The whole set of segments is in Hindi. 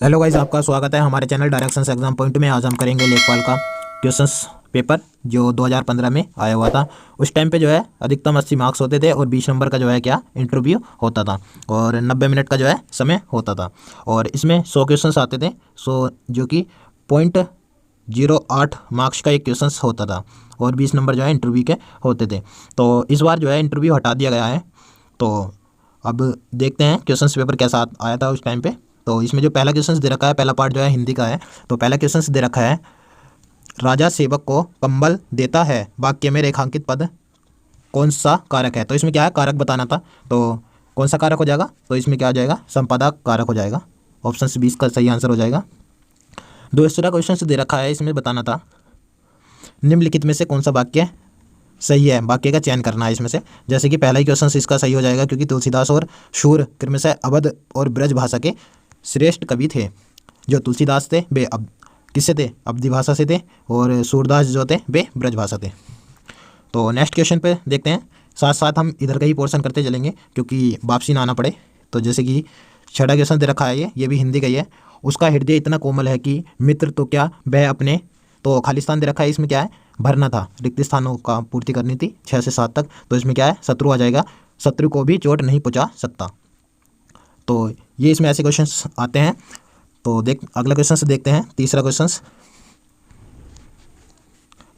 हेलो गाइस, आपका स्वागत है हमारे चैनल डायरेक्शंस एग्जाम पॉइंट में। आज हम करेंगे लेखपाल का क्वेश्चंस पेपर जो 2015 में आया हुआ था। उस टाइम पे जो है अधिकतम 80 मार्क्स होते थे और 20 नंबर का जो है क्या इंटरव्यू होता था और 90 मिनट का जो है समय होता था और इसमें 100 क्वेश्चंस आते थे। जो कि 0.08 मार्क्स का एक क्वेश्चंस होता था और 20 नंबर जो है इंटरव्यू के होते थे। तो इस बार जो है इंटरव्यू हटा दिया गया है। तो अब देखते हैं क्वेश्चंस पेपर कैसा आया था उस टाइम पे। तो इसमें जो पहला क्वेश्चन दे रखा है, पहला पार्ट जो है हिंदी का है। तो पहला क्वेश्चन दे रखा है, राजा सेवक को कंबल देता है, वाक्य में रेखांकित पद कौन सा कारक है। तो इसमें क्या है, कारक बताना था। तो कौन सा कारक हो जाएगा, तो इसमें क्या आ जाएगा, संपादक कारक हो जाएगा। ऑप्शन 20 का सही आंसर हो जाएगा। दूसरा क्वेश्चन दे रखा है, इसमें बताना था निम्नलिखित में से कौन सा वाक्य सही है, वाक्य का चयन करना है इसमें से। जैसे कि पहला ही क्वेश्चन इसका सही हो जाएगा, क्योंकि तुलसीदास और शूर क्रमशः अवध और ब्रज भाषा के श्रेष्ठ कवि थे। जो तुलसीदास थे वे अब किससे थे, अवधी भाषा से थे, और सूरदास जो थे वे ब्रज भाषा थे। तो नेक्स्ट क्वेश्चन पे देखते हैं। साथ साथ हम इधर का ही पोर्शन करते चलेंगे क्योंकि वापसी ना आना पड़े। तो जैसे कि छठा क्वेश्चन दे रखा है, ये भी हिंदी का ही है। उसका हृदय इतना कोमल है कि मित्र तो क्या वह अपने, तो खाली स्थान दे रखा है, इसमें क्या है, भरना था, रिक्त स्थानों का पूर्ति करनी थी 6 से 7 तक। तो इसमें क्या है, शत्रु आ जाएगा, शत्रु को भी चोट नहीं पहुंचा सकता। तो ये इसमें ऐसे क्वेश्चंस आते हैं। तो अगला क्वेश्चन से देखते हैं, तीसरा क्वेश्चन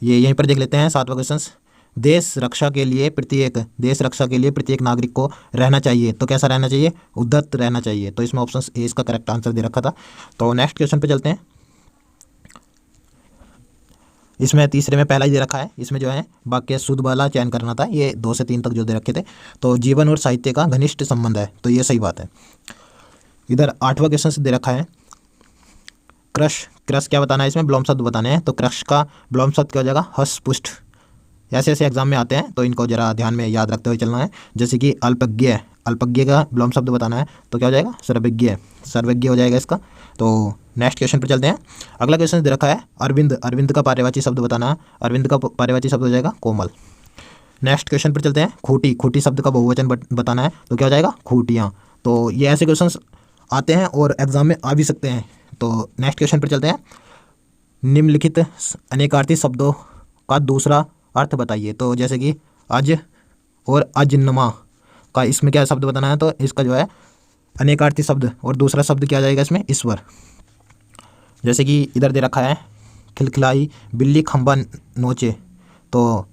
ये यहीं पर देख लेते हैं। 7वां क्वेश्चन, देश रक्षा के लिए प्रत्येक नागरिक को रहना चाहिए, तो कैसा रहना चाहिए, उद्धत रहना चाहिए। तो इसमें ऑप्शन ए इसका करेक्ट आंसर दे रखा था। तो नेक्स्ट क्वेश्चन पे चलते हैं। इसमें तीसरे में पहला ही दे रखा है, इसमें जो है वाक्य शुद्ध वाला चयन करना था। ये 2 से 3 तक जो दे रखे थे। तो जीवन और साहित्य का घनिष्ठ संबंध है, तो ये सही बात है। इधर 8वां क्वेश्चन दे रखा है, क्रश क्या बताना है, इसमें ब्लोम शब्द बताने हैं। तो क्रश का ब्लोम शब्द क्या हो जाएगा, हस्तपुष्ट। ऐसे ऐसे एग्जाम में आते हैं, तो इनको जरा ध्यान में याद रखते हुए चलना है। जैसे कि अल्पज्ञ का ब्लोम शब्द बताना है, तो क्या हो जाएगा, सर्वज्ञ हो जाएगा इसका। तो नेक्स्ट क्वेश्चन पर चलते हैं। अगला क्वेश्चन दे रखा है, अरविंद का पर्यायवाची शब्द बताना है। अरविंद का पर्यायवाची शब्द हो जाएगा कोमल। नेक्स्ट क्वेश्चन पर चलते हैं, खूटी शब्द का बहुवचन बताना है, तो क्या हो जाएगा, खूटियाँ। तो ये ऐसे क्वेश्चन आते हैं और एग्जाम में आ भी सकते हैं। तो नेक्स्ट क्वेश्चन पर चलते हैं, निम्नलिखित अनेकार्थी शब्दों का दूसरा अर्थ बताइए। तो जैसे कि अज और अजन्मा का इसमें क्या शब्द बताना है, तो इसका जो है अनेकार्थी शब्द और दूसरा शब्द क्या जाएगा इसमें, ईश्वर। जैसे कि इधर दे रखा है, खिलखिलाई बिल्ली खंबा नोचे, तो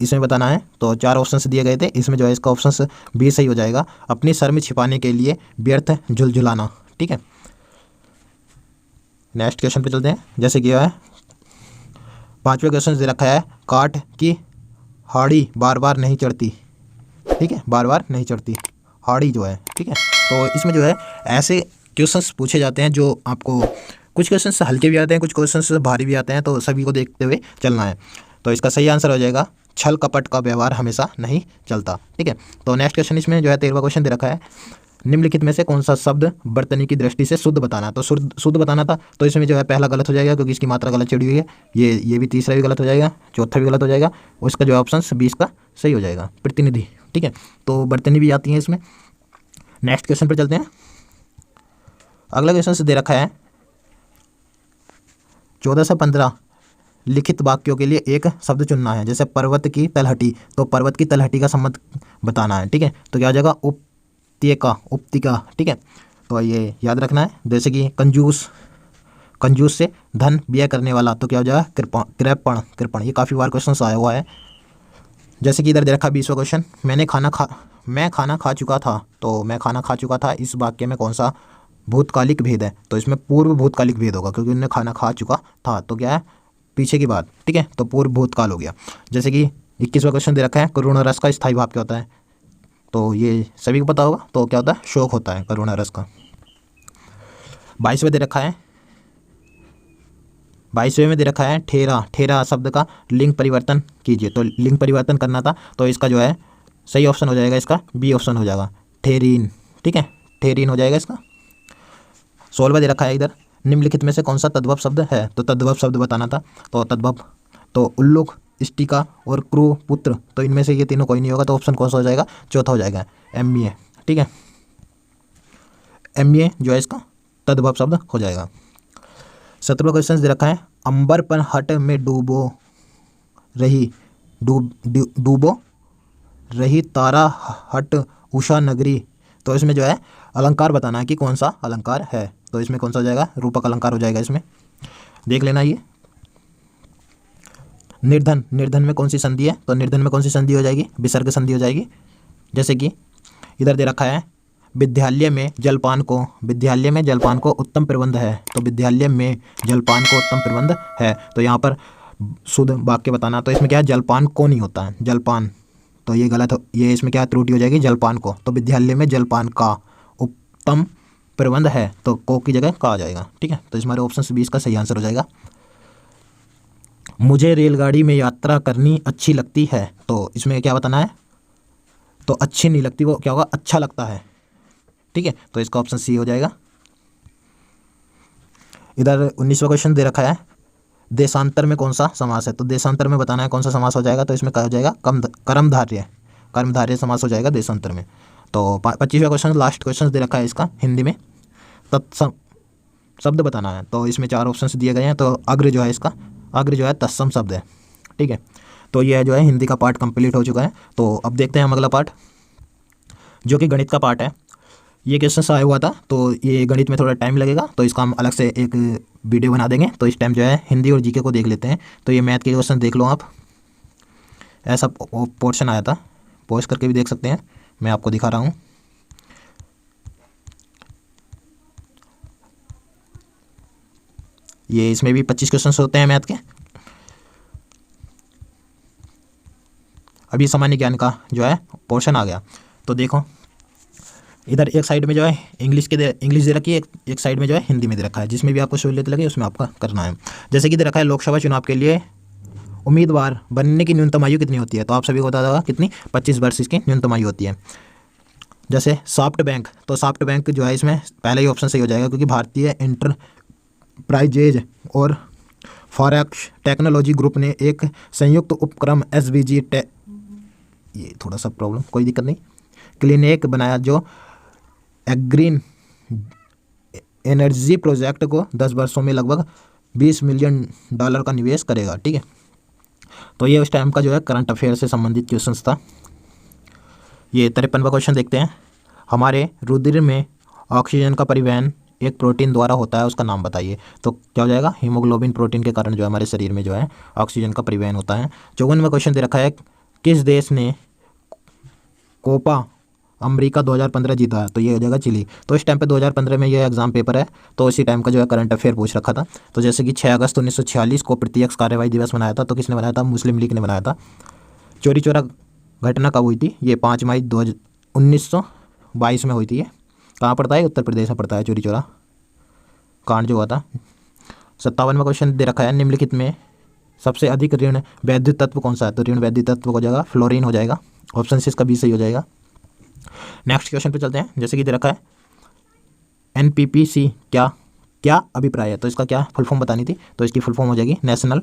इसमें बताना है। तो 4 ऑप्शंस दिए गए थे, इसमें जो है इसका ऑप्शन बी सही हो जाएगा, अपनी शर्म छिपाने के लिए व्यर्थ झुलझुलाना। ठीक है, नेक्स्ट क्वेश्चन पे चलते हैं। जैसे कि है 5वां क्वेश्चन दे रखा है, काठ की हाड़ी बार बार नहीं चढ़ती। ठीक है, बार बार नहीं चढ़ती हाड़ी जो है। ठीक है, तो इसमें जो है ऐसे क्वेश्चंस पूछे जाते हैं जो आपको, कुछ क्वेश्चंस हल्के भी आते हैं, कुछ क्वेश्चंस भारी भी आते हैं, तो सभी को देखते हुए चलना है। तो इसका सही आंसर हो जाएगा, छल कपट का व्यवहार हमेशा नहीं चलता। ठीक है, तो नेक्स्ट क्वेश्चन इसमें जो है 13वां क्वेश्चन दे रखा है, निम्नलिखित में से कौन सा शब्द बर्तनी की दृष्टि से शुद्ध बताना है। तो शुद्ध बताना था, तो इसमें जो है पहला गलत हो जाएगा क्योंकि इसकी मात्रा गलत चिड़ी हुई है। ये भी तीसरा भी गलत हो जाएगा, चौथा भी गलत हो जाएगा, और इसका जो ऑप्शन 20 का सही हो जाएगा, प्रतिनिधि। ठीक है, तो बर्तनी भी आती है इसमें। नेक्स्ट क्वेश्चन पर चलते हैं। अगला क्वेश्चन से दे रखा है, 14 से 15 लिखित वाक्यों के लिए एक शब्द चुनना है। जैसे पर्वत की तलहटी, तो पर्वत की तलहटी का संबंध बताना है। ठीक है, तो क्या हो जाएगा, उपतिका। ठीक है, तो ये याद रखना है। जैसे कि कंजूस से धन व्यय करने वाला, तो क्या हो जाएगा, कृपण। ये काफ़ी बार क्वेश्चन आया हुआ है। जैसे कि इधर दे रखा 20वां क्वेश्चन, मैं खाना खा चुका था, तो मैं खाना खा चुका था, इस वाक्य में कौन सा भूतकालिक भेद है। तो इसमें पूर्व भूतकालिक भेद होगा, क्योंकि उन्होंने खाना खा चुका था, तो क्या है, पीछे की बात। ठीक है, तो पूर्व भूतकाल हो गया। जैसे कि 21वां क्वेश्चन दे रखा है, करुण रस का स्थायी भाव क्या होता है। तो ये सभी को पता होगा, तो क्या होता है, शोक होता है करुणा रस का। 22वें में दे रखा है, ठेरा शब्द का लिंग परिवर्तन कीजिए। तो लिंग परिवर्तन करना था, तो इसका जो है सही ऑप्शन हो जाएगा, इसका बी ऑप्शन हो जाएगा, ठेरीन। ठीक है, ठेरीन हो जाएगा इसका। 16वां दे रखा है इधर, निम्नलिखित में से कौन सा तद्भव शब्द है। तो तद्भव शब्द बताना था। तो तद्भव, तो उल्लुक, इष्टिका और क्रू पुत्र, तो इनमें से ये तीनों कोई नहीं होगा, तो ऑप्शन कौन सा हो जाएगा, चौथा हो जाएगा, एमए। ठीक है, एमए जो है इसका तद्भव शब्द हो जाएगा। 17वां क्वेश्चन दे रखा है, अंबर पर हट में डूबो रही तारा हट उषा नगरी। तो इसमें जो है अलंकार बताना है कि कौन सा अलंकार है। तो इसमें कौन सा हो जाएगा, रूपक अलंकार हो जाएगा। इसमें देख लेना ये निर्धन, निर्धन में कौन सी संधि है, तो निर्धन में कौन सी संधि हो जाएगी, विसर्ग संधि हो जाएगी। जैसे कि इधर दे रखा है, विद्यालय में जलपान को उत्तम प्रबंध है। तो विद्यालय में जलपान को उत्तम प्रबंध है, तो यहाँ पर शुद्ध वाक्य बताना। तो इसमें क्या है, जलपान को नहीं होता है, जलपान, तो ये गलत हो, ये इसमें क्या त्रुटि हो जाएगी, जलपान को। तो विद्यालय में जलपान का उत्तम प्रबंध है, तो को की जगह का आ जाएगा। ठीक है, तो इसमें ऑप्शन 20 का सही आंसर हो जाएगा। मुझे रेलगाड़ी में यात्रा करनी अच्छी लगती है। तो इसमें क्या बताना है, तो अच्छी नहीं लगती, वो क्या होगा, अच्छा लगता है। ठीक है, तो इसका ऑप्शन सी हो जाएगा। इधर 19वां क्वेश्चन दे रखा है, देशांतर में कौन सा समास है। तो देशांतर में बताना है कौन सा समास हो जाएगा। तो इसमें क्या हो जाएगा, कर्मधारय समास हो जाएगा देशांतर में। तो 25वां क्वेश्चन लास्ट क्वेश्चन दे रखा है इसका, हिंदी में तत्सम शब्द बताना है। तो इसमें 4 ऑप्शन दिए गए हैं। तो अग्र जो है इसका, अग्र जो है तत्सम शब्द है। ठीक है, तो यह जो है हिंदी का पार्ट कंप्लीट हो चुका है। तो अब देखते हैं हम अगला पार्ट, जो कि गणित का पार्ट है। ये क्वेश्चन आया हुआ था, तो ये गणित में थोड़ा टाइम लगेगा, तो इसका हम अलग से एक वीडियो बना देंगे। तो इस टाइम जो है हिंदी और जीके को देख लेते हैं। तो ये मैथ के क्वेश्चन देख लो आप, ऐसा पोर्शन आया था, पॉज करके भी देख सकते हैं, मैं आपको दिखा रहा हूँ। ये इसमें भी 25 क्वेश्चन होते हैं मैथ के। अभी सामान्य ज्ञान का जो है पोर्शन आ गया। तो देखो इधर एक साइड में जो है इंग्लिश दे रखी है, एक साइड में जो है हिंदी में दे रखा है। जिसमें भी आपको सहूलियत लगे उसमें आपका करना है। जैसे कि दे रखा है, लोकसभा चुनाव के लिए उम्मीदवार बनने की न्यूनतम आयु कितनी होती है। तो आप सभी को बता देगा कितनी, 25 वर्ष इसकी न्यूनतम आयु होती है। जैसे सॉफ्ट बैंक, तो सॉफ्ट बैंक जो है इसमें पहले ही ऑप्शन सही हो जाएगा, क्योंकि भारतीय इंटरप्राइजेज और फॉरेक्स टेक्नोलॉजी ग्रुप ने एक संयुक्त उपक्रम SVG ये थोड़ा सा प्रॉब्लम, कोई दिक्कत नहीं, क्लिनिक बनाया, जो ग्रीन एनर्जी प्रोजेक्ट को 10 वर्षों में लगभग $20 मिलियन का निवेश करेगा। ठीक है, तो ये उस टाइम का जो है करंट अफेयर से संबंधित क्वेश्चन था। ये 53वां क्वेश्चन देखते हैं, हमारे रुधिर में ऑक्सीजन का परिवहन एक प्रोटीन द्वारा होता है, उसका नाम बताइए। तो क्या हो जाएगा, हीमोग्लोबिन प्रोटीन के कारण जो है हमारे शरीर में जो है ऑक्सीजन का परिवहन होता है। 54वां क्वेश्चन दे रखा है, किस देश ने कोपा अमेरिका 2015 जीता है। तो ये हो जाएगा चिली। तो इस टाइम पे 2015 में ये एग्जाम पेपर है, तो इसी टाइम का जो है करंट अफेयर पूछ रखा था। तो जैसे कि 6 अगस्त 1946 को प्रत्यक्ष कार्यवाही दिवस मनाया था। तो किसने बनाया था, मुस्लिम लीग ने बनाया था। चोरी चोरा घटना कब हुई थी, ये 5 मई 1922 में हुई थी। ये कहाँ पड़ता है, उत्तर प्रदेश में पड़ता है, चोरी चोरा कांड जो हुआ था। 57वां क्वेश्चन दे रखा है, निम्नलिखित में सबसे अधिक ऋण वैद्युत तत्व कौन सा है। तो ऋण वैद्युत तत्व हो जाएगा फ्लोरीन हो जाएगा, ऑप्शन सी इसका 20 सही हो जाएगा। नेक्स्ट क्वेश्चन पे चलते हैं। जैसे कि दे रखा है, NPPC क्या अभिप्राय है। तो इसका क्या फुल फॉर्म बतानी थी, तो इसकी फुल फॉर्म हो जाएगी नेशनल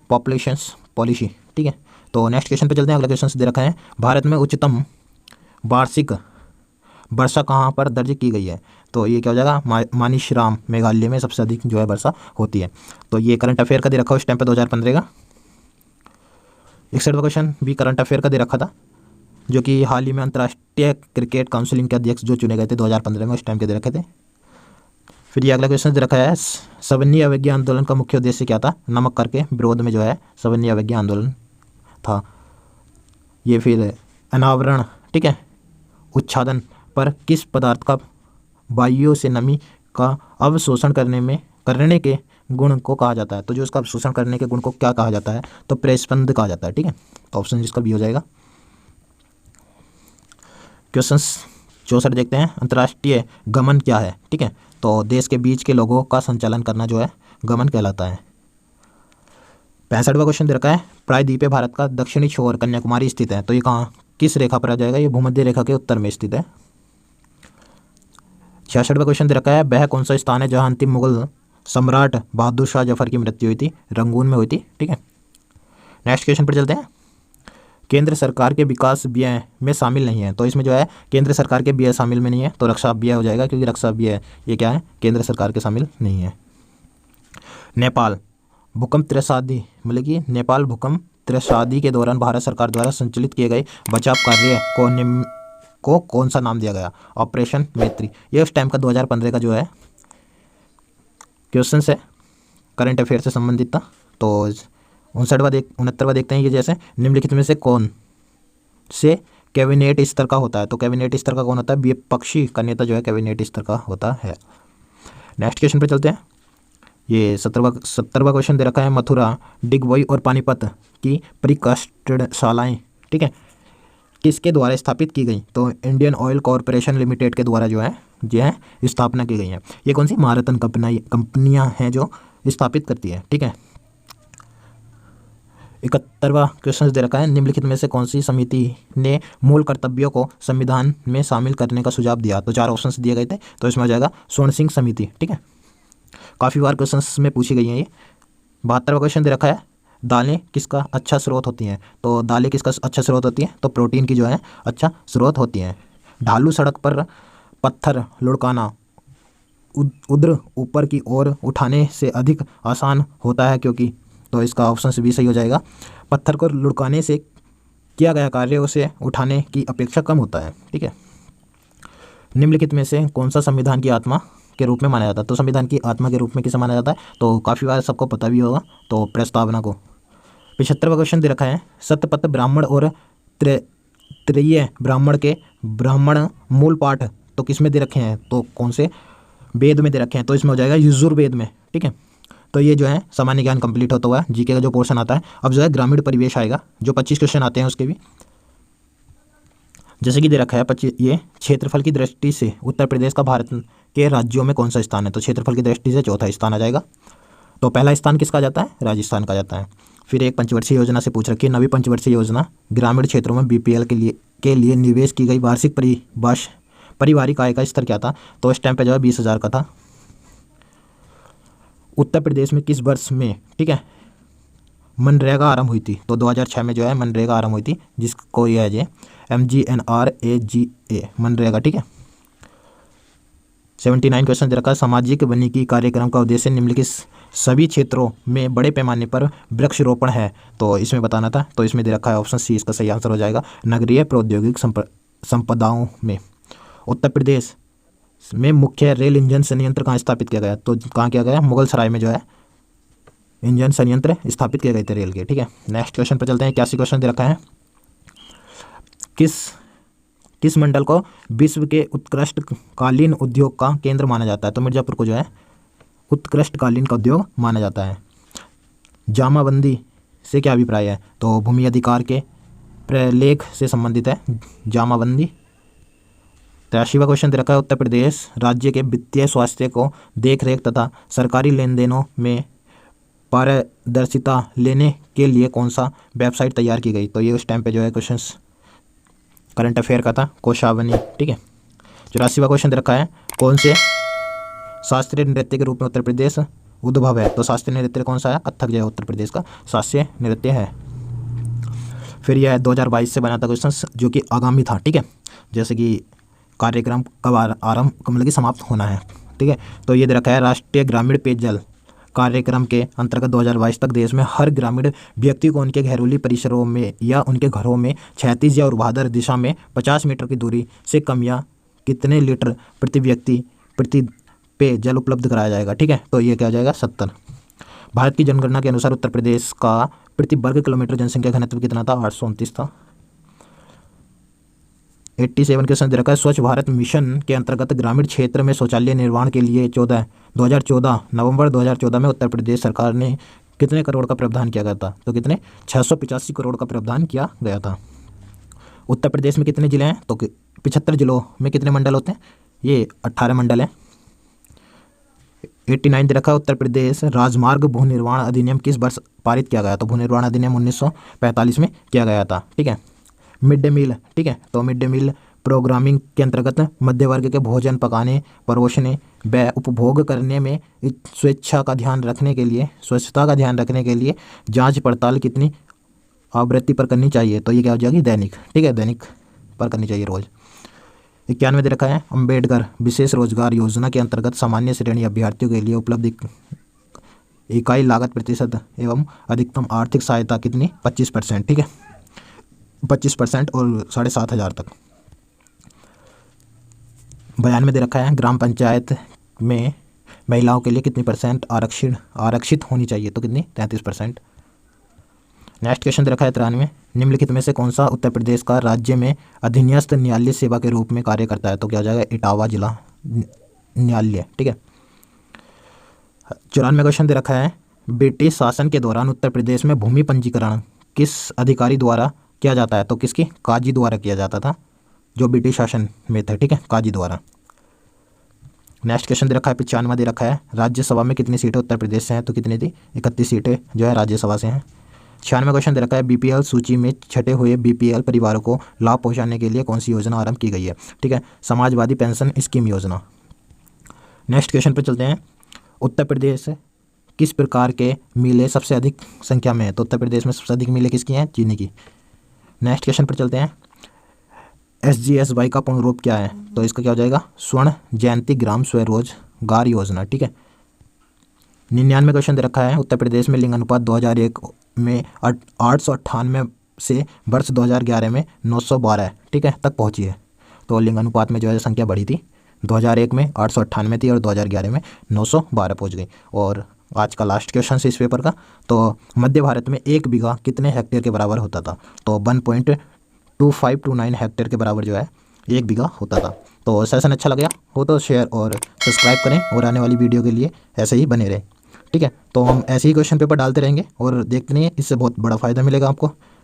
पॉपुलेशंस पॉलिसी। ठीक है, तो नेक्स्ट क्वेश्चन पे चलते हैं। अगला क्वेश्चन दे रखा है, भारत में उच्चतम वार्षिक वर्षा कहाँ पर दर्ज की गई है। तो ये क्या हो जाएगा, मानिशराम मेघालय में सबसे अधिक जो है वर्षा होती है। तो ये करंट अफेयर का दे रखा है उस टाइम पे 2015 का। 61वां क्वेश्चन भी करंट अफेयर का दे रखा था, जो कि हाल ही में अंतर्राष्ट्रीय क्रिकेट काउंसिल के अध्यक्ष जो चुने गए थे 2015 में, उस टाइम के दे रखे थे। फिर ये अगला क्वेश्चन दे रखा है, सवर्णीय अवज्ञा आंदोलन का मुख्य उद्देश्य क्या था। नमक कर के विरोध में जो है सवर्णीय अवज्ञा आंदोलन था। ये फिर अनावरण, ठीक है, उच्छादन पर किस पदार्थ का वायु से नमी का अवशोषण करने के गुण को कहा जाता है। तो जो उसका अवशोषण करने के गुण को क्या कहा जाता है, तो प्रेस्पंद कहा जाता है। ठीक है, तो ऑप्शन इसका भी हो जाएगा। क्वेश्चन 64 देखते हैं, अंतर्राष्ट्रीय गमन क्या है। ठीक है, तो देश के बीच के लोगों का संचालन करना जो है गमन कहलाता है। 65वां क्वेश्चन दे रखा है, प्रायद्वीपीय भारत का दक्षिणी छोर कन्याकुमारी स्थित है। तो ये कहाँ, किस रेखा पर आ जाएगा, ये भूमध्य रेखा के उत्तर में स्थित है। 66वां क्वेश्चन दे रखा है, वह कौन सा स्थान है जहाँ अंतिम मुगल सम्राट बहादुर शाह जफर की मृत्यु हुई थी। रंगून में हुई थी। ठीक है, नेक्स्ट क्वेश्चन पर चलते हैं। केंद्र सरकार के विकास व्यय में शामिल नहीं है। तो इसमें जो है केंद्र सरकार के व्यय शामिल में नहीं है, तो रक्षा व्यय हो जाएगा, क्योंकि रक्षा व्यय ये क्या है, केंद्र सरकार के शामिल नहीं है। नेपाल भूकंप त्रसादी, मतलब कि नेपाल भूकंप त्रसादी के दौरान भारत सरकार द्वारा संचालित किए गए बचाव कार्य को कौन सा नाम दिया गया? ऑपरेशन मैत्री। ये उस टाइम का 2015 का जो है क्वेश्चन है, करंट अफेयर से संबंधित था। तो 69वां देखते हैं। ये जैसे निम्नलिखित में से कौन से कैबिनेट स्तर का होता है? तो कैबिनेट स्तर का कौन होता है? विपक्षी का नेता जो है कैबिनेट स्तर का होता है। नेक्स्ट क्वेश्चन पे चलते हैं। ये 70वां क्वेश्चन दे रखा है। मथुरा, डिगबोई और पानीपत की परिकाष्ठशालाएं, ठीक है, किसके द्वारा स्थापित की गई? तो इंडियन ऑयल कॉरपोरेशन लिमिटेड के द्वारा जो है स्थापना की गई है। ये कौन सी? महारत्न कंपनियां हैं जो स्थापित करती है, ठीक है। 71वां क्वेश्चन दे रखा है। निम्नलिखित में से कौन सी समिति ने मूल कर्तव्यों को संविधान में शामिल करने का सुझाव दिया? तो 4 ऑप्शंस दिए गए थे, तो इसमें हो जाएगा स्वर्ण सिंह समिति, ठीक है। काफ़ी बार क्वेश्चंस में पूछी गई हैं ये। 72वां क्वेश्चन दे रखा है। दालें किसका अच्छा स्रोत होती हैं? तो दालें किसका अच्छा स्रोत होती हैं? तो प्रोटीन की जो है अच्छा स्रोत होती हैं। ढालू सड़क पर पत्थर लुढ़काना उध्र ऊपर की ओर उठाने से अधिक आसान होता है, क्योंकि, तो इसका ऑप्शन भी सही हो जाएगा। पत्थर को लुढ़काने से किया गया कार्य उसे उठाने की अपेक्षा कम होता है, ठीक है। निम्नलिखित में से कौन सा संविधान की आत्मा के रूप में माना जाता है? तो संविधान की आत्मा के रूप में किसे माना जाता है? तो काफ़ी बार सबको पता भी होगा, तो प्रस्तावना को। 75वां क्वेश्चन दे रखा है। शतपथ ब्राह्मण और त्रयीय ब्राह्मण के ब्राह्मण मूल पाठ तो किस में दे रखे हैं? तो कौन से वेद में दे रखे हैं? तो इसमें हो जाएगा यजुर्वेद में, ठीक है। तो ये जो है सामान्य ज्ञान कंप्लीट होता हुआ है, जीके का जो पोर्शन आता है। अब जो है ग्रामीण परिवेश आएगा, जो 25 क्वेश्चन आते हैं उसके भी। जैसे कि दे रखा है 25, ये क्षेत्रफल की दृष्टि से उत्तर प्रदेश का भारत के राज्यों में कौन सा स्थान है? तो क्षेत्रफल की दृष्टि से चौथा स्थान आ जाएगा। तो पहला स्थान किसका जाता है? राजस्थान का जाता है। फिर एक पंचवर्षीय योजना से पूछ रखी है। नवी पंचवर्षीय योजना ग्रामीण क्षेत्रों में बीपीएल के लिए निवेश की गई वार्षिक पारिवारिक आय का स्तर क्या था? तो इस टाइम पे जो है 20,000 का था। उत्तर प्रदेश में किस वर्ष में, ठीक है, मनरेगा आरंभ हुई थी? तो 2006 में जो है मनरेगा आरंभ हुई थी, जिसको यह है MGNRAGA मनरेगा, ठीक है। 79 क्वेश्चन दे रखा है। सामाजिक वानिकी कार्यक्रम का उद्देश्य निम्नलिखित सभी क्षेत्रों में बड़े पैमाने पर वृक्षारोपण है, तो इसमें बताना था। तो इसमें दे रखा है ऑप्शन सी, इसका सही आंसर हो जाएगा नगरीय प्रौद्योगिक संपदाओं में। उत्तर प्रदेश में मुख्य रेल इंजन संयंत्र कहाँ स्थापित किया गया? तो कहाँ किया गया? मुगल सराय में जो है इंजन संयंत्र स्थापित किए गए थे रेल के, ठीक है। नेक्स्ट क्वेश्चन पर चलते हैं। 81 क्वेश्चन दे रखा है। किस मंडल को विश्व के उत्कृष्ट कालीन उद्योग का केंद्र माना जाता है? तो मिर्जापुर को जो है उत्कृष्ट कालीन का उद्योग माना जाता है। जामाबंदी से क्या अभिप्राय है? तो भूमि अधिकार के प्रलेख से संबंधित है जामाबंदी। 83वां क्वेश्चन दे रखा है। उत्तर प्रदेश राज्य के वित्तीय स्वास्थ्य को देखरेख तथा सरकारी लेन देनों में पारदर्शिता लेने के लिए कौन सा वेबसाइट तैयार की गई? तो ये उस टाइम पे जो है क्वेश्चन करंट अफेयर का था, कोशावनी, ठीक है। 84वां क्वेश्चन दे रखा है। कौन से शास्त्रीय नृत्य के रूप में उत्तर प्रदेश उद्भव है? तो शास्त्रीय नृत्य कौन सा है? कथक जो है उत्तर प्रदेश का शास्त्रीय नृत्य है। फिर यह 2022 से बना था क्वेश्चन, जो कि आगामी था, ठीक है। जैसे कि कार्यक्रम कब आरंभ, मतलब कि समाप्त होना है, ठीक है। तो ये दे रखा है। राष्ट्रीय ग्रामीण पेयजल कार्यक्रम के अंतर्गत 2022 तक देश में हर ग्रामीण व्यक्ति को उनके घरेलू परिसरों में या उनके घरों में क्षैतिज या ऊर्ध्वाधर दिशा में 50 मीटर की दूरी से कम या कितने लीटर प्रति व्यक्ति प्रति पेयजल उपलब्ध कराया जाएगा, ठीक है। तो ये क्या हो जाएगा? 70। भारत की जनगणना के अनुसार उत्तर प्रदेश का प्रति वर्ग किलोमीटर जनसंख्या घनत्व कितना था? 829 था। 87 क्वेश्चन दे रखा है। स्वच्छ भारत मिशन के अंतर्गत ग्रामीण क्षेत्र में शौचालय निर्माण के लिए 2014 नवंबर 2014 में उत्तर प्रदेश सरकार ने कितने करोड़ का प्रावधान किया गया था? तो कितने? 685 करोड़ का प्रावधान किया गया था। उत्तर प्रदेश में कितने जिले हैं? तो 75 जिलों में कितने मंडल होते हैं? ये 18 मंडल हैं। 89 दे रखा है। उत्तर प्रदेश राजमार्ग भू निर्माण अधिनियम किस वर्ष पारित किया गया? तो भू निर्माण अधिनियम 1945 में किया गया था, ठीक है। मिड डे मील, ठीक है। तो मिड डे मील प्रोग्रामिंग के अंतर्गत मध्य वर्ग के भोजन पकाने, परोसने व उपभोग करने में स्वच्छता का ध्यान रखने के लिए जांच पड़ताल कितनी आवृत्ति पर करनी चाहिए, तो ये क्या हो जाएगी, दैनिक। ठीक है, दैनिक पर करनी चाहिए रोज। 91 दे रखा है, अम्बेडकर विशेष रोजगार योजना के अंतर्गत सामान्य श्रेणी अभ्यर्थियों के लिए उपलब्ध इकाई लागत प्रतिशत एवं अधिकतम आर्थिक सहायता कितनी, 25%। ठीक है, 25% और 7,500 तक। 92 दे रखा है, ग्राम पंचायत में महिलाओं के लिए कितनी % आरक्षित होनी चाहिए, तो कितनी, 33%। नेक्स्ट क्वेश्चन दे रखा है 93, निम्नलिखित में से कौन सा उत्तर प्रदेश का राज्य में अधीनस्थ न्यायालय सेवा के रूप में कार्य करता है, तो क्या हो जाएगा, इटावा जिला न्यायालय। ठीक है। 94 क्वेश्चन दे रखा है, ब्रिटिश शासन के दौरान उत्तर प्रदेश में भूमि पंजीकरण किस अधिकारी द्वारा किया जाता है, तो किसकी, काजी द्वारा किया जाता था, जो ब्रिटिश शासन में थे। ठीक है, काजी द्वारा। नेक्स्ट क्वेश्चन दे रखा है 95 दे रखा है, राज्यसभा में कितनी सीटें उत्तर प्रदेश से हैं, तो कितनी थी, 31 सीटें जो है राज्यसभा से हैं। 96 क्वेश्चन दे रखा है, बीपीएल सूची में छटे हुए बीपीएल परिवारों को लाभ पहुंचाने के लिए कौन सी योजना आरंभ की गई है। ठीक है, समाजवादी पेंशन स्कीम योजना। नेक्स्ट क्वेश्चन पर चलते हैं, उत्तर प्रदेश किस प्रकार के मिले सबसे अधिक संख्या में है, तो उत्तर प्रदेश में सबसे अधिक मिले किसकी हैं, चीनी की। नेक्स्ट क्वेश्चन पर चलते हैं, SGSY का पूर्ण रूप क्या है, तो इसका क्या हो जाएगा, स्वर्ण जयंती ग्राम स्वरोजगार योजना। ठीक है। 99 क्वेश्चन दे रखा है, उत्तर प्रदेश में लिंग अनुपात 2001 में 898 से वर्ष 2011 में 912, ठीक है, तक पहुंची है। तो लिंग अनुपात में जो है संख्या बढ़ी थी, 2001 में 898 थी और 2011 में 912 पहुंच गई। और आज का लास्ट क्वेश्चन है इस पेपर का, तो मध्य भारत में 1 बीघा कितने हेक्टेयर के बराबर होता था, तो 1.2529 हेक्टेयर के बराबर जो है 1 बीघा होता था। तो सेशन अच्छा लगा हो तो शेयर और सब्सक्राइब करें और आने वाली वीडियो के लिए ऐसे ही बने रहें। ठीक है, तो हम ऐसे ही क्वेश्चन पेपर डालते रहेंगे और देखते रहिए, इससे बहुत बड़ा फ़ायदा मिलेगा आपको।